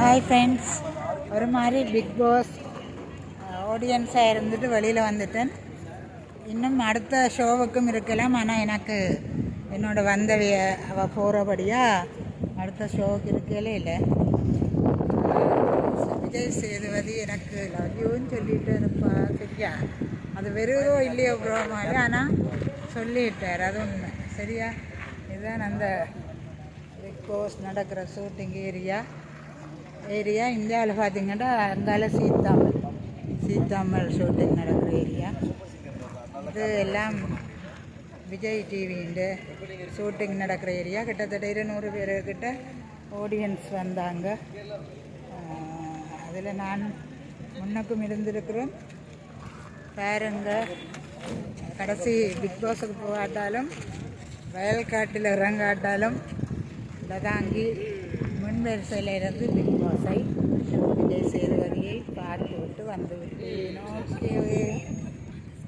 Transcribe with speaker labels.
Speaker 1: Hi friends, ஒரு மாதிரி big pass ஆடியன்ஸாக இருந்துட்டு வெளியில் வந்துட்டேன். இன்னும் அடுத்த ஷோவுக்கும் இருக்கலாம். ஆனால் எனக்கு என்னோடய வந்தவைய அவள் போகிறபடியாக அடுத்த ஷோவுக்கு இருக்கலே இல்லை. விஜய் சேதுபதி எனக்கு லவ்யூன்னு சொல்லிட்டு இருப்பா. சரியா, அது வெறுதோ இல்லையோ ப்ரோமாவே, ஆனால் சொல்லிட்டார். அது உண்மை. சரியா, இதுதான் அந்த பிக் பாஸ் நடக்கிற ஷூட்டிங் ஏரியா. இந்தியாவில் பார்த்தீங்கன்னா அங்கால சீத்தாமல் ஷூட்டிங் நடக்கிற ஏரியா. இது எல்லாம் விஜய் டிவிൻ്റെ ஷூட்டிங் நடக்கிற ஏரியா. கிட்டத்தட்ட 200 பேர்கிட்ட ஆடியன்ஸ் வந்தாங்க. அதில் நான் முன்னுக்கும் இருந்திருக்கிறோம். பாருங்க, கடைசி பிக் பாஸுக்கு போகாட்டாலும் வயல்காட்டில் இறங்காட்டாலும் தாங்கி முன்வரிசையில் இருந்து பிக் பாஸை விஜய் சேதுபதியை பார்த்து விட்டு வந்து விட்டேன். ஓகே.